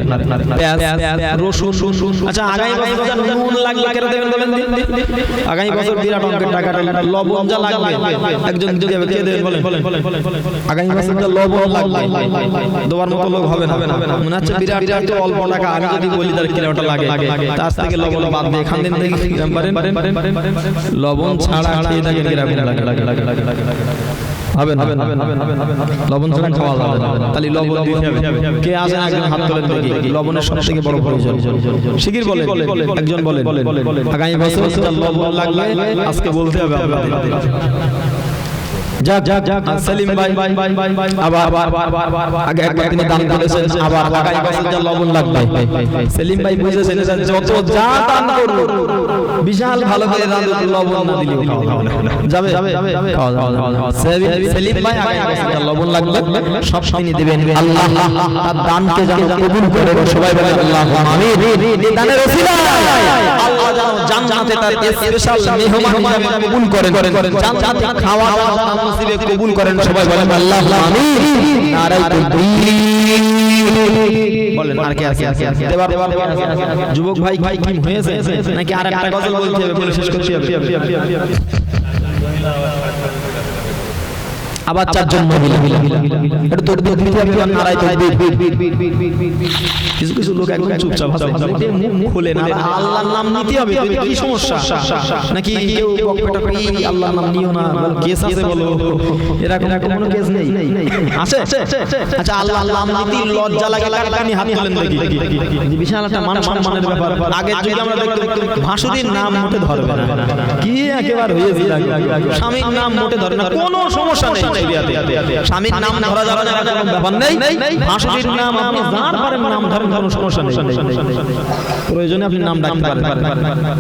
Speaker 2: পেঁয়াজ রসুন আচ্ছা আগামী বছর নুন লাগলে কেন দেবেন আগামী বছর বিরাট অঙ্কের টাকাটা লবণ যা লাগবে একজন যদি কে দেবেন বলেন আগামী বছর যা লবণ লাগবে দেওয়ার মতো লোক হবে না মনে হচ্ছে বিরাট একটু অল্প টাকা আমি যদি বলি তার কিলোটা লাগে তার থেকে লবণ বাদ দিয়ে খান দিন দেখি কিরকম পারেন লবণ ছাড়া খেয়ে থাকেন কিরকম লাগে হবে না লবণ ছাড়া খাওয়া যাবে না তাহলে লবণ দিতে হবে কে আসেন একজন হাত তোলেন দেখি লবণের সবথেকে বড় প্রয়োজন শিগগির বলেন একজন বলেন আগামী বছর লবণ লাগবে আজকে বলতে হবে আপনাদের যাক সেলিম ভাই আবার আগে একবার তিনি দান করেছেন আবার আগামী বছর যা লবণ লাগবে সেলিম ভাই বুঝেছেন যত যা দান করব বিশাল ভালো করে দান লবণ না দিলেও যাবে সেলিম ভাই আগামী বছর যা লবণ লাগবে সব তিনি দিবেন আল্লাহ তার দানকে যেন কবুল করে সবাই বলেন আল্লাহুম্মা আমিন এই দানের ওসিলায় আল্লাহ যেন জান্নাতে তার স্পেশাল মেহমান হিসেবে কবুল করেন জান্নাতে খাওয়া নসিবে কবুল করেন সবাই বলেন আল্লাহুম্মা আমিন নারায়ে তাকবীর বলেন আর কি আছে দেবার যুবক ভাই কি হয়েছে নাকি আর একটা গজল বলতে হবে বলে শেষ করতে হবে
Speaker 1: আবার চারজন মহিলা এটা তো দিতে হবে নারায়ে তাকবীর
Speaker 2: কিছু লোক একদম চুপচাপ আছে মুখ খুলে না আল্লাহর নাম নিতে হবে কি সমস্যা নাকি কেউ পকেটে কি আল্লাহর নাম নিও না কেস আছে বলো এরকম কোনো কেস নেই আছে আচ্ছা আল্লাহর নাম নিতে লজ্জা লাগে কানি হাত তোলেন দেখি বিশাল একটা সম্মানের ব্যাপার আগে যদি আমরা দেখতাম ভাসুরীর নাম মোটে ধরবে না কি একেবারে হয়েছে স্বামীর নাম মোটে ধরে না কোনো সমস্যা নেই স্বামীর নাম ধরা যাবে না কোনো ব্যাপার নেই ভাসুরীর নাম আপনি যার পারেন নাম ধরেন কোনো সমস্যা নেই প্রয়োজনে আপনি নাম ডাকতে পারেন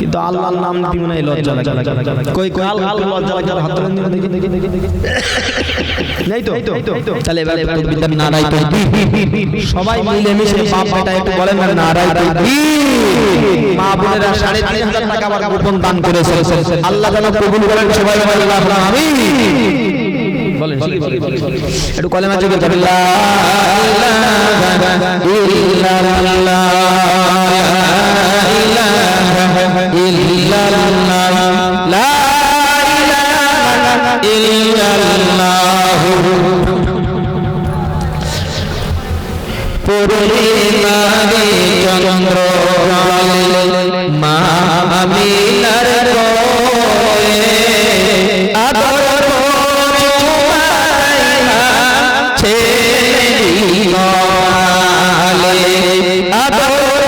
Speaker 2: কিন্তু আল্লাহর নাম নিতে মনে হয় লজ্জা লাগে কই আল্লাহ লজ্জা লাগে হাত তুলে দেখি নেই তো তাহলে এবারে বিদ্যার নারায়ে তাকবীর সবাই মিলে মিশে বাপ বেটা একটু বলেন না নারায়ে তাকবীর মা বোনেরা 3500 টাকা আবার গোপন দান করেছে আল্লাহ যেন কবুল করেন সবাই বলেন আল্লাহুম্মা আমিন বলেন একটু কলেমা জিকির করেন লা ইলাহা ইল্লাল্লাহ লা ইলাহা ইল্লাল্লাহ পূর্ণিমারে চন্দ্র মা আমিনার কোলে আদর ছেড়ে দিলে আদর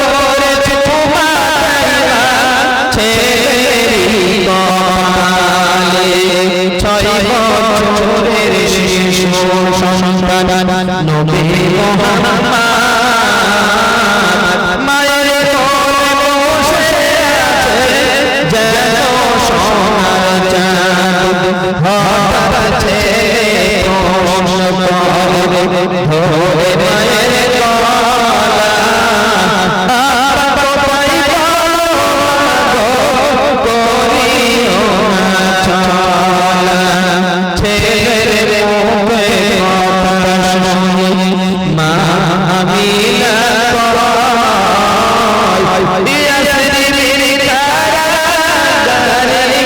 Speaker 1: ইয়াসরিনের কারাগারে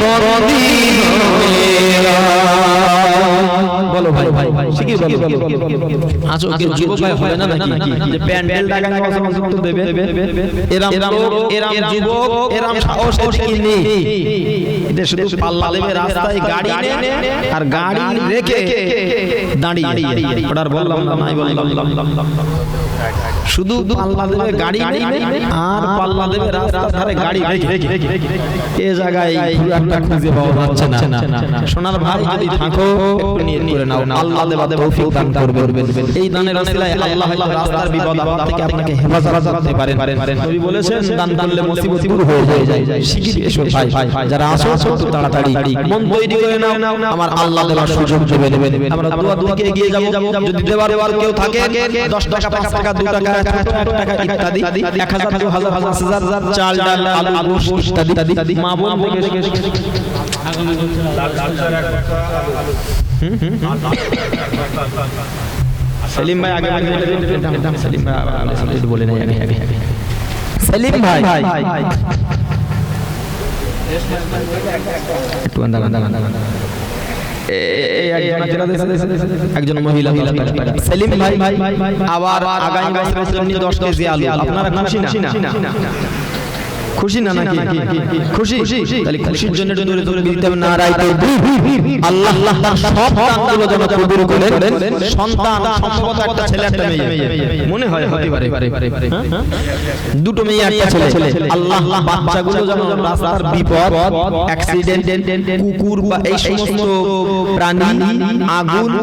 Speaker 1: বন্দী হয়েরা। বলো ভাই ভাই শিখি বলো
Speaker 2: আছো কি যুবক ভাই হবে না নাকি যে প্যান্ডেল ডাকাঙ্গা ওয়াজ তো দেবে এরাম লোক এরাম যুবক এরাম সাহস কি নেই এটা শুধু পাল্লা দেবে রাস্তায় গাড়ি নে আর গাড়ি রেখে দাঁড়িয়ে ওটার বললাম না নাই বললাম শুধু পাল্লা দেবে গাড়ি নে আর পাল্লা দেবে রাস্তার ধারে গাড়ি রেখে এই জায়গায় পুরো একটা খুঁজে পাওয়া যাচ্ছে না সোনার ভাই যদি থাকো একটু নিয়ত করে নাও আল্লাহ দেবা তৌফিক দান করবে এই দানের ওসিলায় আল্লাহ রাস্তার বিপদ আপদ থেকে আপনাকে হেফাজত করতে পারেন নবী বলেছেন দান করলে মুসিবত দূর হয়ে যায় শিগগিরই এসো ভাই যারা আসো একটু তাড়াতাড়ি মন তৈরি করে নাও আমার আল্লাহ দেবার সুযোগ দেবে আমরা দোয়া দিকে এগিয়ে যাব যদি দেবার কেউ থাকে 10 টাকা 5 টাকা 2 টাকা 1 টাকা ইত্যাদি 1000 2000 5000 চাল ডাল আলু গোশত ইত্যাদি মা বোন থেকে সেলিম ভাই আগে সেলিম ভাই বলে নাই আগে
Speaker 1: সেলিম ভাই
Speaker 2: একটু একজন মহিলা সেলিম ভাই আবার আগামী বছরের জন্য 10 কেজি আলু আপনারা খুশি না নাকি খুশি তাহলে খুশির জন্য জোরে জোরে দিতে হবে নারায়ে তাকবীর আল্লাহ তার সব দানগুলো যেন কবুল করেন সন্তান সম্ভবত একটা ছেলে একটা মেয়ে মনে হয় হতে পারে দুটো মেয়ে একটা ছেলে আল্লাহ বাচ্চাগুলো যেন রাস্তার বিপদ অ্যাক্সিডেন্ট কুকুর বা এই সমস্ত প্রাণী আগুন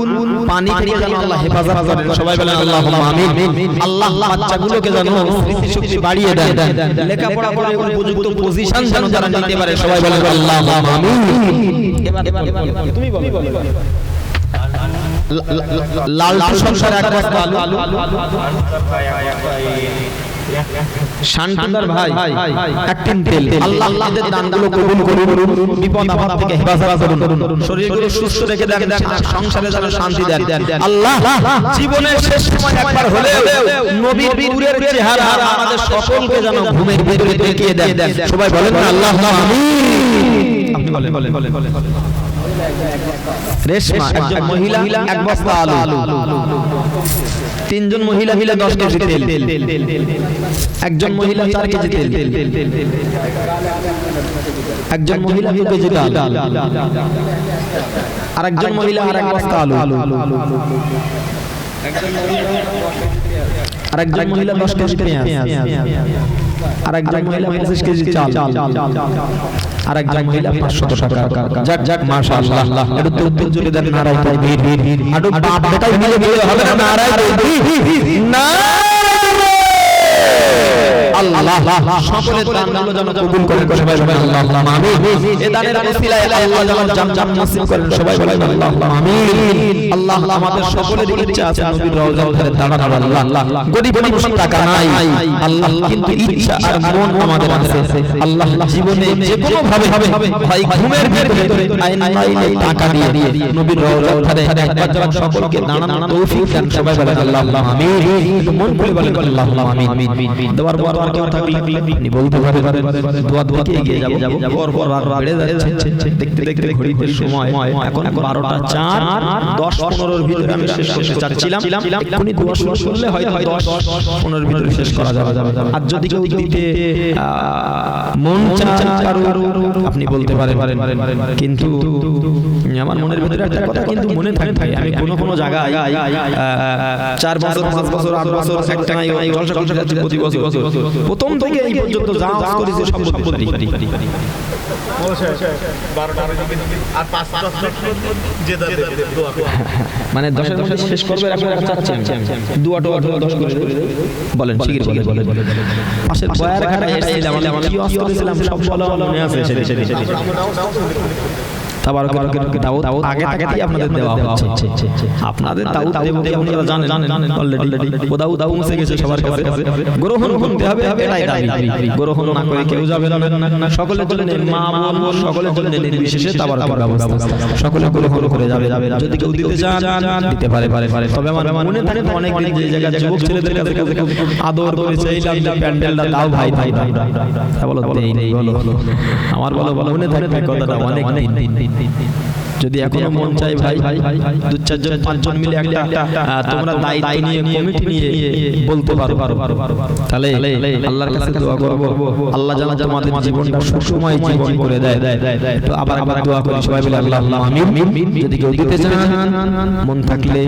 Speaker 2: পানি থেকে যেন আল্লাহ হেফাজত করেন সবাই বলেন আল্লাহুম্মা আমিন আল্লাহ বাচ্চাগুলোকে যেন স্মৃতিশক্তি বাড়িয়ে দেন লেখাপড়া করে উপযুক্ত পজিশন যেন যারা নিতে পারে সবাই বলে আল্লাহুম্মা আমিন এবার তুমি বলো লাল সংসার এক বস্তা আলু শান্তদার ভাই এক টিন তেল আল্লাহ আমাদের দানগুলো কবুল করুন বিপদ আপদ থেকে হেফাজত করুন শরীরগুলো সুস্থ রেখে দেন সংসারে যেন শান্তি দেন আল্লাহ জীবনের শেষ সময় একবার হলেও নবীর নূরের চেহারা আমাদের সকলকে যেন ঘুমের ভিতরে দেখিয়ে দেন সবাই বলেন আল্লাহুম্মা আমিন আপনি বলেন রেশমা একজন মহিলা এক বস্তা আলু তিনজন মহিলা 10 কেজি তেল একজন মহিলা 4 কেজি তেল একজন মহিলা 2 কেজি ডাল আর একজন মহিলা আর এক বস্তা আলু আর একজন মহিলা 10 কেজি পেঁয়াজ আর একজন মহিলা 25 কেজি চাল আর একজন মহিলা 500 টাকা যাক মাশাআল্লাহ এটা তো জুড়ে দেন নারায়ে তাকবীর আডো বাপ বেটাই মিলে হবে না নারায়ে তাকবীর না আল্লাহ সকলের দানগুলো যেন কবুল করেন সবাই বলেন আল্লাহুম্মা আমিন এই দানের ওসিলায় আল্লাহ যেন জান্নাত নসিব করেন সবাই বলেন আল্লাহুম্মা আমিন আল্লাহ আমাদের সকলের ইচ্ছা আছে নবীর রওজার ধারে দাঁড়ানোর আল্লাহ গরিব মানুষের টাকা নাই আল্লাহ কিন্তু ইচ্ছা আর মন আমাদের আছে আল্লাহ জীবনে যে কোনো ভাবে ভাই ঘুমের ভিতরে আইন মাইলে টাকা দিয়ে নবীর রওজার ধারে একবার যেন সকলকে দাঁড়ানোর তৌফিক দেন সবাই বলেন আল্লাহুম্মা আমিন মন খুলে বলেন আল্লাহুম্মা আমিন দোয়ার পর আর কেউ থাকলে আপনি বলতে পারেন দোয়া দিকে এগিয়ে যাব পর রাত বেড়ে যাচ্ছে দেখতে ঘড়িতে সময় এখন 12টা 4 10-15 এর ভিতরে আমি শেষ করতে চাচ্ছিলাম এক্ষুনি দোয়া শুরু করলে হয়তো 10-15 এর ভিতরে শেষ করা যাবে আর যদি কেউ দিতে মন চায় আপনি বলতে পারেন কিন্তু আমার মনের ভিতরে একটা কথা কিন্তু মনে থাকে আমি কোনো জায়গায় 4 বছর 5 বছর 8 বছর একটা নাই জলসা করতে যাচ্ছি প্রতি বছর প্রথম থেকে এই পর্যন্ত যা আওয়াজ করেছে সব বলতে পারি মানে 10 এর মধ্যে শেষ করবে আপনারা চাচ্ছেন দুয়াটো 10 করে বলেন শিগগির বলেন পাশের বয়ার ঘাটা এসেছিলাম আমি কি আওয়াজ করেছিলাম সব বলা মনে আছে সেটা তাবারকের দাউদ আগে থেকেই আপনাদের দেওয়া হচ্ছে। আপনাদের দাউদ দেবকে আপনারা জানেন অলরেডি। ও দাউদ পৌঁছে গেছে সবার কাছে। গ্রহণ করতে হবে, এটাই দাবি। গ্রহণ না করে কেউ যাবে না। সকলের জন্য মা বোন সকলের জন্য নির্বিশেষে তাবারকের ব্যবস্থা, সকলে গ্রহণ করে যাবে। যদি কেউ দিতে চান দিতে পারে। তবে আমার মনে থাকে অনেক দিন যে জায়গা যুবক ছেলেদের কাছে আদর করে চাইলাম যে প্যান্ডেলটা দাও ভাই। বলো বলো আমার বলো মনে থাকবে কথাটা অনেক দিন। যদি এখনো মন চাই ভাই, দু চারজন পাঁচজন মিলে একটা তোমরা দায়িত্ব নিয়ে কমিটি নিয়ে বলতে পারো, তাহলে আল্লাহর কাছে দোয়া করব আল্লাহ যেন তোমাদের জীবনটা সুখময় জীবন করে দেয়। একটু আবার দোয়া করি সবাই মিলে আল্লাহ আমিন। যদি কেউ দিতে চান মন থাকলে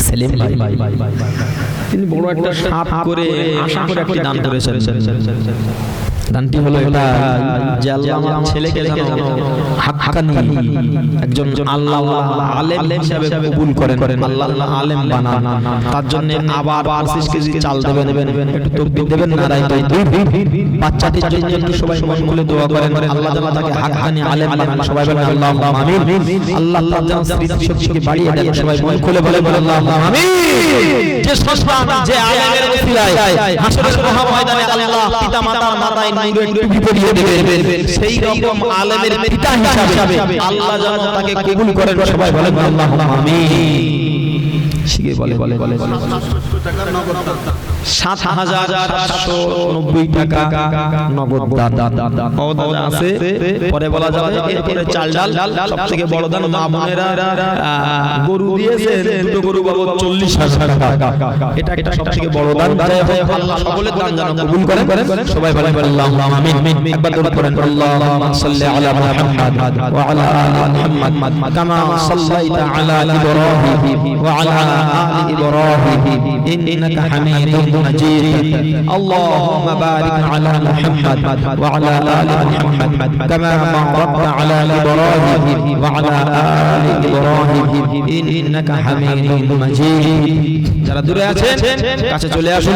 Speaker 2: সেলিম ভাই তিনি বড় একটা সাপ করে আশা করে একটি দান করেছেন। দানটি হলো এটা যে আল্লাহ আমার ছেলেকে যেন হাক্কানি একজন আল্লাহ আলেম হিসেবে কবুল করেন, আল্লাহ আলেম বানান। তার জন্য আবার 25 কেজি চাল দেবেন, একটু তাকবীর দেবেন, নারায়ে তাকবীর। বাচ্চাটির জন্য একটু সবাই মন খুলে দোয়া করেন, আল্লাহ যেন তাকে হাক্কানি আলেম বানান। সবাই বলেন আল্লাহুম্মা আমিন। আল্লাহ যেন স্মৃতি শক্তিকে বাড়িয়ে দেন। সবাই মন খুলে বলেন আল্লাহুম্মা আমিন। যে সন্তান যে আলেমের ওসিলায় হাসরের ময়দানে আল্লাহ পিতা মাতার মাথায় নূরের টুপি পরিয়ে দিবেন, সেই রকম আলেমের পিতা হিসাবে আল্লাহ যেন তাকে কবুল করেন। সবাই বলেন আল্লাহুম্মা আমিন। শিখে বলে ৭,৭৯০ টাকা নগদ দান আছে। পরে বলা যাবে এরপরে চাল ডাল। সবথেকে বড় দান মা বোনেরা গরু দিয়েছেন, দুটো গরু বাবদ ৪০,০০০ টাকা। এটা সবথেকে বড় দান। আল্লাহ সকলের দান যেন কবুল করেন। সবাই বলেন আল্লাহুম্মা আমিন। একবার দরুদ পড়েন আল্লাহুম্মা সাল্লি আলা মুহাম্মাদ ওয়া আলা আলি মুহাম্মাদ কামা সাল্লাইতা আলা ইব্রাহিম ওয়া আলা আলি ইব্রাহিম ইন্নাকা হামিদুম مجيد اللهم بارك على محمد وعلى آل محمد كما باركت على إبراهيم وعلى آل إبراهيم إنك حميد مجيد যারা দূরে আছেন কাছে চলে আসুন,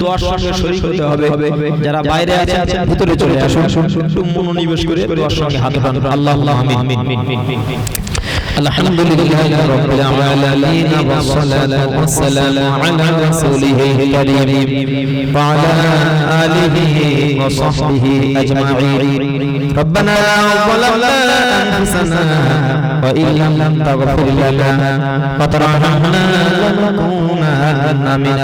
Speaker 2: দোয়ার সঙ্গে শরীক হতে হবে। যারা বাইরে আছেন ভিতরে চলে আসুন, একটু মনোনিবেশ করে দোয়ার সঙ্গে হাত উঠান। আল্লাহুম্মা আমিন। الحمد لله رب العالمين والصلاة والسلام على رسوله الكريم وعلى آله وصحبه أجمعين. ربنا ظلمنا أنفسنا وإن لم تغفر لنا وترحمنا لنكونن من